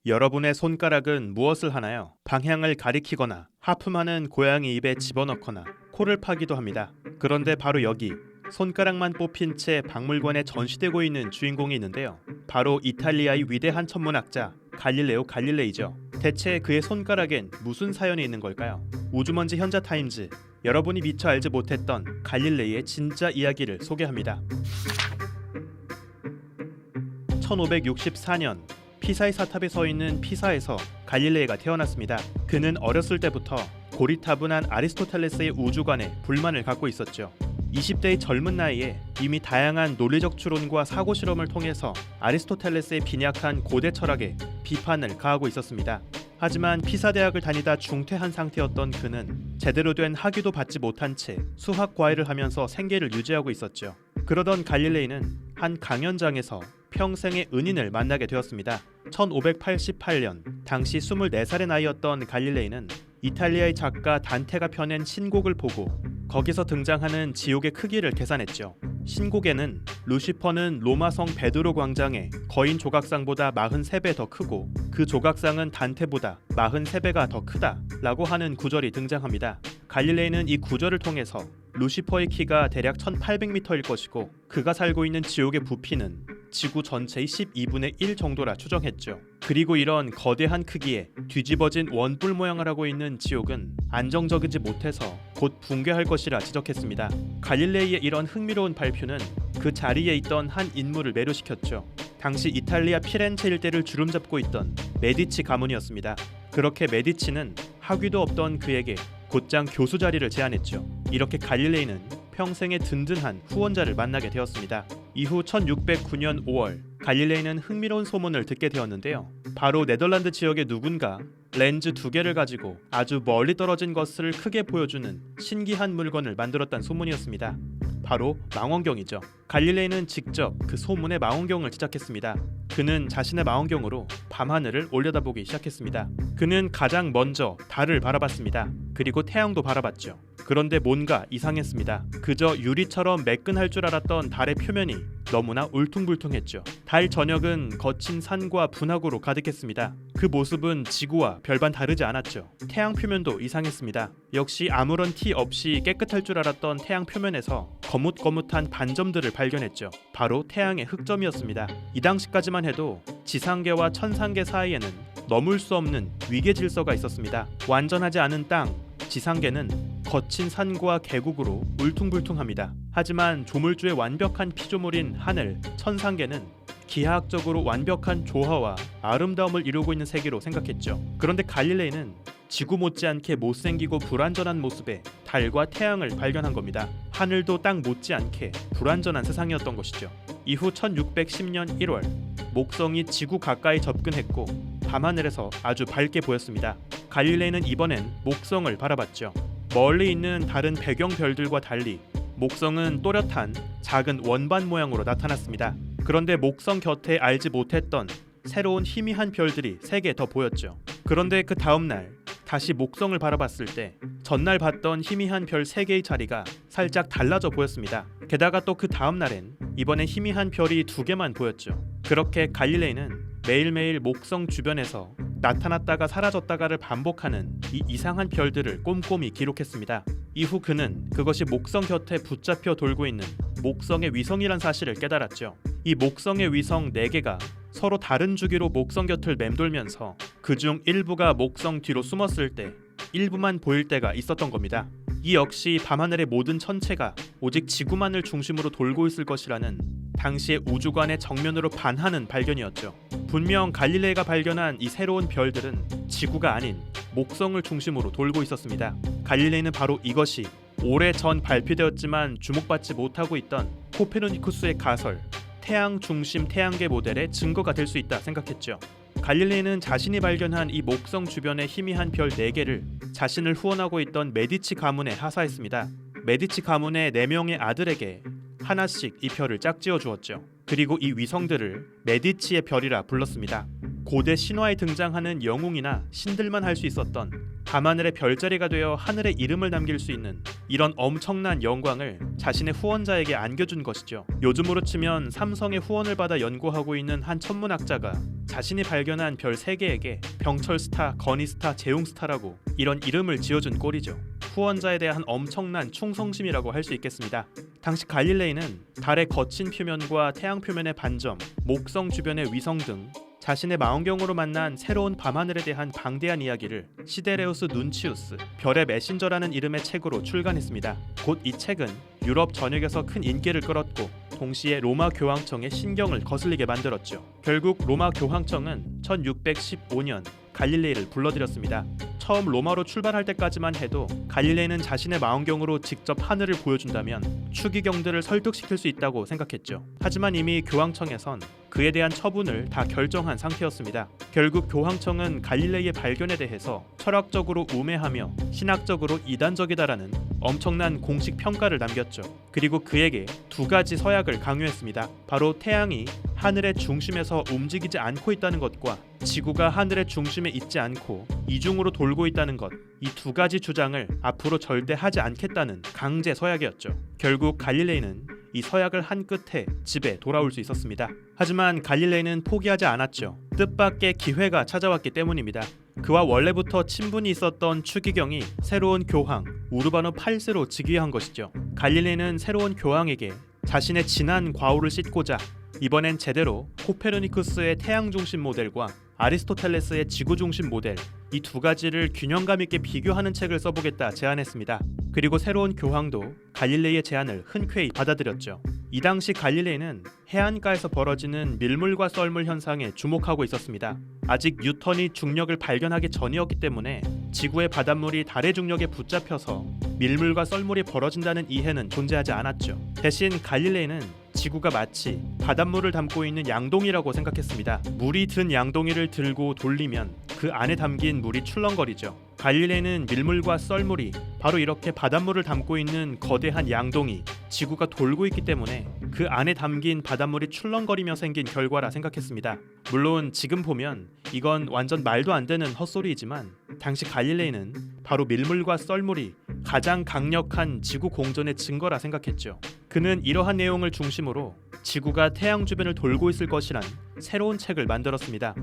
여러분의 손가락은 무엇을 하나요? 방향을 가리키거나 하품하는 고양이 입에 집어넣거나 코를 파기도 합니다. 그런데 바로 여기 손가락만 뽑힌 채 박물관에 전시되고 있는 주인공이 있는데요. 바로 이탈리아의 위대한 천문학자 갈릴레오 갈릴레이죠. 대체 그의 손가락엔 무슨 사연이 있는 걸까요? 우주먼지 현자타임즈, 여러분이 미처 알지 못했던 갈릴레이의 진짜 이야기를 소개합니다. 1564년 피사의 사탑에 서 있는 피사에서 갈릴레이가 태어났습니다. 그는 어렸을 때부터 고리타분한 아리스토텔레스의 우주관에 불만을 갖고 있었죠. 20대의 젊은 나이에 이미 다양한 논리적 추론과 사고 실험을 통해서 아리스토텔레스의 빈약한 고대 철학에 비판을 가하고 있었습니다. 하지만 피사 대학을 다니다 중퇴한 상태였던 그는 제대로 된 학위도 받지 못한 채 수학 과외를 하면서 생계를 유지하고 있었죠. 그러던 갈릴레이는 한 강연장에서 평생의 은인을 만나게 되었습니다. 1588년 당시 24살의 나이였던 갈릴레이는 이탈리아의 작가 단테가 펴낸 신곡을 보고 거기서 등장하는 지옥의 크기를 계산했죠. 신곡에는 루시퍼는 로마성 베드로 광장의 거인 조각상보다 43배 더 크고 그 조각상은 단테보다 43배가 더 크다 라고 하는 구절이 등장합니다. 갈릴레이는 이 구절을 통해서 루시퍼의 키가 대략 1800m일 것이고 그가 살고 있는 지옥의 부피는 지구 전체의 12분의 1 정도라 추정했죠. 그리고 이런 거대한 크기에 뒤집어진 원뿔 모양을 하고 있는 지옥은 안정적이지 못해서 곧 붕괴할 것이라 지적했습니다. 갈릴레이의 이런 흥미로운 발표는 그 자리에 있던 한 인물을 매료시켰죠. 당시 이탈리아 피렌체 일대를 주름잡고 있던 메디치 가문이었습니다. 그렇게 메디치는 학위도 없던 그에게 곧장 교수 자리를 제안했죠. 이렇게 갈릴레이는 평생의 든든한 후원자를 만나게 되었습니다. 이후 1609년 5월 갈릴레이는 흥미로운 소문을 듣게 되었는데요. 바로 네덜란드 지역의 누군가 렌즈 2개를 가지고 아주 멀리 떨어진 것을 크게 보여주는 신기한 물건을 만들었다는 소문이었습니다. 바로 망원경이죠. 갈릴레이는 직접 그 소문의 망원경을 제작했습니다. 그는 자신의 망원경으로 밤하늘을 올려다보기 시작했습니다. 그는 가장 먼저 달을 바라봤습니다. 그리고 태양도 바라봤죠. 그런데 뭔가 이상했습니다. 그저 유리처럼 매끈할 줄 알았던 달의 표면이 너무나 울퉁불퉁했죠. 달 전역은 거친 산과 분화구로 가득했습니다. 그 모습은 지구와 별반 다르지 않았죠. 태양 표면도 이상했습니다. 역시 아무런 티 없이 깨끗할 줄 알았던 태양 표면에서 거뭇거뭇한 반점들을 발견했죠. 바로 태양의 흑점이었습니다. 이 당시까지만 해도 지상계와 천상계 사이에는 넘을 수 없는 위계 질서가 있었습니다. 완전하지 않은 땅, 지상계는 거친 산과 계곡으로 울퉁불퉁합니다. 하지만 조물주의 완벽한 피조물인 하늘, 천상계는 기하학적으로 완벽한 조화와 아름다움을 이루고 있는 세계로 생각했죠. 그런데 갈릴레이는 지구 못지않게 못생기고 불완전한 모습의 달과 태양을 발견한 겁니다. 하늘도 땅 못지않게 불완전한 세상이었던 것이죠. 이후 1610년 1월 목성이 지구 가까이 접근했고 밤하늘에서 아주 밝게 보였습니다. 갈릴레이는 이번엔 목성을 바라봤죠. 멀리 있는 다른 배경 별들과 달리 목성은 또렷한 작은 원반 모양으로 나타났습니다. 그런데 목성 곁에 알지 못했던 새로운 희미한 별들이 3개 더 보였죠. 그런데 그 다음날 다시 목성을 바라봤을 때 전날 봤던 희미한 별 3개의 자리가 살짝 달라져 보였습니다. 게다가 또 그 다음날엔 이번엔 희미한 별이 2개만 보였죠. 그렇게 갈릴레이는 매일매일 목성 주변에서 나타났다가 사라졌다가를 반복하는 이 이상한 별들을 꼼꼼히 기록했습니다. 이후 그는 그것이 목성 곁에 붙잡혀 돌고 있는 목성의 위성이란 사실을 깨달았죠. 이 목성의 위성 4개가 서로 다른 주기로 목성 곁을 맴돌면서 그중 일부가 목성 뒤로 숨었을 때 일부만 보일 때가 있었던 겁니다. 이 역시 밤하늘의 모든 천체가 오직 지구만을 중심으로 돌고 있을 것이라는 당시의 우주관의 정면으로 반하는 발견이었죠. 분명 갈릴레이가 발견한 이 새로운 별들은 지구가 아닌 목성을 중심으로 돌고 있었습니다. 갈릴레이는 바로 이것이 오래전 발표되었지만 주목받지 못하고 있던 코페르니쿠스의 가설 태양 중심 태양계 모델의 증거가 될 수 있다 생각했죠. 갈릴레이는 자신이 발견한 이 목성 주변의 희미한 별 4개를 자신을 후원하고 있던 메디치 가문에 하사했습니다. 메디치 가문의 4명의 아들에게 하나씩 이 별을 짝지어 주었죠. 그리고 이 위성들을 메디치의 별이라 불렀습니다. 고대 신화에 등장하는 영웅이나 신들만 할 수 있었던 밤하늘의 별자리가 되어 하늘의 이름을 남길 수 있는 이런 엄청난 영광을 자신의 후원자에게 안겨준 것이죠. 요즘으로 치면 삼성의 후원을 받아 연구하고 있는 한 천문학자가 자신이 발견한 별 3개에게 병철스타, 건희스타, 재용스타라고 이런 이름을 지어준 꼴이죠. 후원자에 대한 엄청난 충성심이라고 할 수 있겠습니다. 당시 갈릴레이는 달의 거친 표면과 태양 표면의 반점, 목성 주변의 위성 등 자신의 망원경으로 만난 새로운 밤하늘에 대한 방대한 이야기를 시데레우스 눈치우스, 별의 메신저라는 이름의 책으로 출간했습니다. 곧 이 책은 유럽 전역에서 큰 인기를 끌었고 동시에 로마 교황청의 신경을 거슬리게 만들었죠. 결국 로마 교황청은 1615년 갈릴레이를 불러들였습니다. 처음 로마로 출발할 때까지만 해도 갈릴레이는 자신의 망원경으로 직접 하늘을 보여준다면 추기경들을 설득시킬 수 있다고 생각했죠. 하지만 이미 교황청에선 그에 대한 처분을 다 결정한 상태였습니다. 결국 교황청은 갈릴레이의 발견에 대해서 철학적으로 우매하며 신학적으로 이단적이다라는 엄청난 공식 평가를 남겼죠. 그리고 그에게 2가지 서약을 강요했습니다. 바로 태양이 하늘의 중심에서 움직이지 않고 있다는 것과 지구가 하늘의 중심에 있지 않고 이중으로 돌고 있다는 것, 이 2가지 주장을 앞으로 절대 하지 않겠다는 강제 서약이었죠. 결국 갈릴레이는 이 서약을 한 끝에 집에 돌아올 수 있었습니다. 하지만 갈릴레이는 포기하지 않았죠. 뜻밖의 기회가 찾아왔기 때문입니다. 그와 원래부터 친분이 있었던 추기경이 새로운 교황 우르바노 8세로 즉위한 것이죠. 갈릴레이는 새로운 교황에게 자신의 지난 과오를 씻고자 이번엔 제대로 코페르니쿠스의 태양 중심 모델과 아리스토텔레스의 지구 중심 모델, 이 2가지를 균형감 있게 비교하는 책을 써보겠다 제안했습니다. 그리고 새로운 교황도 갈릴레이의 제안을 흔쾌히 받아들였죠. 이 당시 갈릴레이는 해안가에서 벌어지는 밀물과 썰물 현상에 주목하고 있었습니다. 아직 뉴턴이 중력을 발견하기 전이었기 때문에 지구의 바닷물이 달의 중력에 붙잡혀서 밀물과 썰물이 벌어진다는 이해는 존재하지 않았죠. 대신 갈릴레이는 지구가 마치 바닷물을 담고 있는 양동이라고 생각했습니다. 물이 든 양동이를 들고 돌리면 그 안에 담긴 물이 출렁거리죠. 갈릴레이는 밀물과 썰물이 바로 이렇게 바닷물을 담고 있는 거대한 양동이, 지구가 돌고 있기 때문에 그 안에 담긴 바닷물이 출렁거리며 생긴 결과라 생각했습니다. 물론 지금 보면 이건 완전 말도 안 되는 헛소리이지만 당시 갈릴레이는 바로 밀물과 썰물이 가장 강력한 지구 공전의 증거라 생각했죠. 그는 이러한 내용을 중심으로 지구가 태양 주변을 돌고 있을 것이란 새로운 책을 만들었습니다.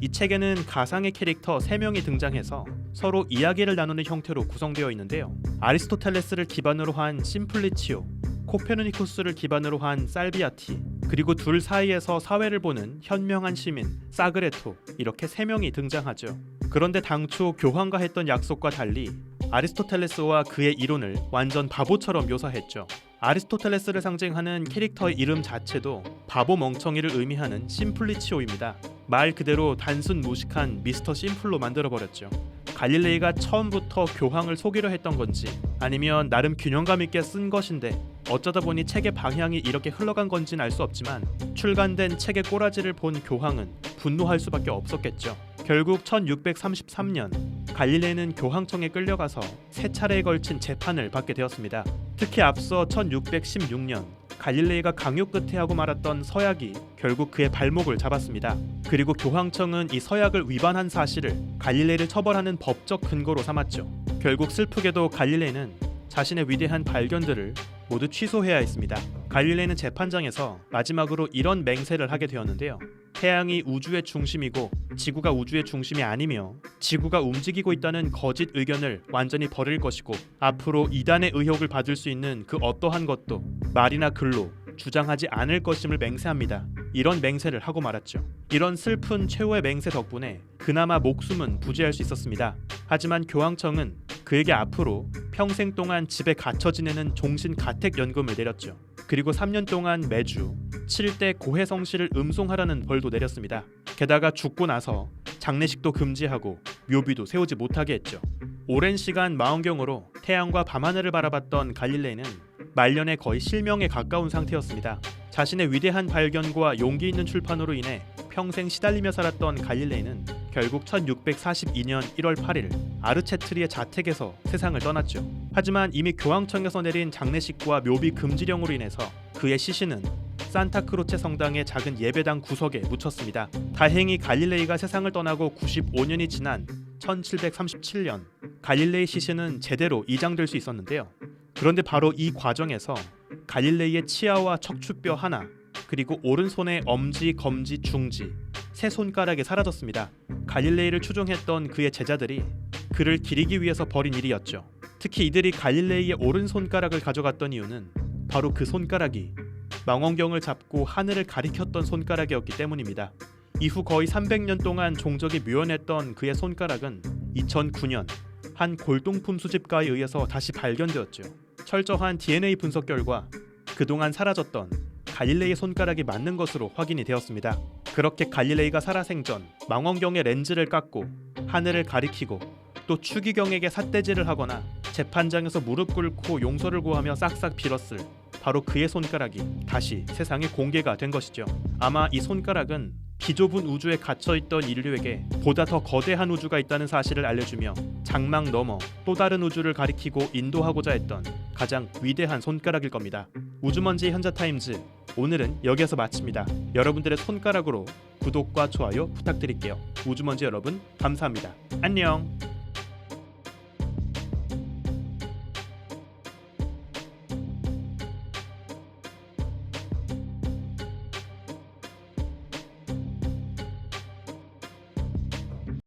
이 책에는 가상의 캐릭터 3명이 등장해서 서로 이야기를 나누는 형태로 구성되어 있는데요. 아리스토텔레스를 기반으로 한 심플리치오, 코페르니쿠스를 기반으로 한 살비아티, 그리고 둘 사이에서 사회를 보는 현명한 시민 사그레토, 이렇게 3명이 등장하죠. 그런데 당초 교황과 했던 약속과 달리 아리스토텔레스와 그의 이론을 완전 바보처럼 묘사했죠. 아리스토텔레스를 상징하는 캐릭터의 이름 자체도 바보 멍청이를 의미하는 심플리치오입니다. 말 그대로 단순 무식한 미스터 심플로 만들어버렸죠. 갈릴레이가 처음부터 교황을 속이려 했던 건지 아니면 나름 균형감 있게 쓴 것인데 어쩌다 보니 책의 방향이 이렇게 흘러간 건지는 알 수 없지만 출간된 책의 꼬라지를 본 교황은 분노할 수밖에 없었겠죠. 결국 1633년 갈릴레이는 교황청에 끌려가서 3차례에 걸친 재판을 받게 되었습니다. 특히 앞서 1616년 갈릴레이가 강요 끝에 하고 말았던 서약이 결국 그의 발목을 잡았습니다. 그리고 교황청은 이 서약을 위반한 사실을 갈릴레이를 처벌하는 법적 근거로 삼았죠. 결국 슬프게도 갈릴레이는 자신의 위대한 발견들을 모두 취소해야 했습니다. 갈릴레이는 재판장에서 마지막으로 이런 맹세를 하게 되었는데요. 태양이 우주의 중심이고 지구가 우주의 중심이 아니며 지구가 움직이고 있다는 거짓 의견을 완전히 버릴 것이고 앞으로 이단의 의혹을 받을 수 있는 그 어떠한 것도 말이나 글로 주장하지 않을 것임을 맹세합니다. 이런 맹세를 하고 말았죠. 이런 슬픈 최후의 맹세 덕분에 그나마 목숨은 부지할 수 있었습니다. 하지만 교황청은 그에게 앞으로 평생 동안 집에 갇혀 지내는 종신 가택연금을 내렸죠. 그리고 3년 동안 매주 7대 고해성시를 음송하라는 벌도 내렸습니다. 게다가 죽고 나서 장례식도 금지하고 묘비도 세우지 못하게 했죠. 오랜 시간 망원경으로 태양과 밤하늘을 바라봤던 갈릴레이는 말년에 거의 실명에 가까운 상태였습니다. 자신의 위대한 발견과 용기 있는 출판으로 인해 평생 시달리며 살았던 갈릴레이는 결국 1642년 1월 8일 아르체트리의 자택에서 세상을 떠났죠. 하지만 이미 교황청에서 내린 장례식과 묘비 금지령으로 인해서 그의 시신은 산타크로체 성당의 작은 예배당 구석에 묻혔습니다. 다행히 갈릴레이가 세상을 떠나고 95년이 지난 1737년 갈릴레이 시신은 제대로 이장될 수 있었는데요. 그런데 바로 이 과정에서 갈릴레이의 치아와 척추뼈 하나, 그리고 오른손의 엄지, 검지, 중지, 세 손가락이 사라졌습니다. 갈릴레이를 추종했던 그의 제자들이 그를 기리기 위해서 벌인 일이었죠. 특히 이들이 갈릴레이의 오른손가락을 가져갔던 이유는 바로 그 손가락이 망원경을 잡고 하늘을 가리켰던 손가락이었기 때문입니다. 이후 거의 300년 동안 종적이 묘연했던 그의 손가락은 2009년 한 골동품 수집가에 의해서 다시 발견되었죠. 철저한 DNA 분석 결과 그동안 사라졌던 갈릴레이의 손가락이 맞는 것으로 확인이 되었습니다. 그렇게 갈릴레이가 살아생전 망원경의 렌즈를 깎고 하늘을 가리키고 또 추기경에게 삿대질을 하거나 재판장에서 무릎 꿇고 용서를 구하며 싹싹 빌었을 바로 그의 손가락이 다시 세상에 공개가 된 것이죠. 아마 이 손가락은 비좁은 우주에 갇혀있던 인류에게 보다 더 거대한 우주가 있다는 사실을 알려주며 장막 너머 또 다른 우주를 가리키고 인도하고자 했던 가장 위대한 손가락일 겁니다. 우주먼지의 현자타임즈, 오늘은 여기에서 마칩니다. 여러분들의 손가락으로 구독과 좋아요 부탁드릴게요. 우주먼지 여러분, 감사합니다. 안녕.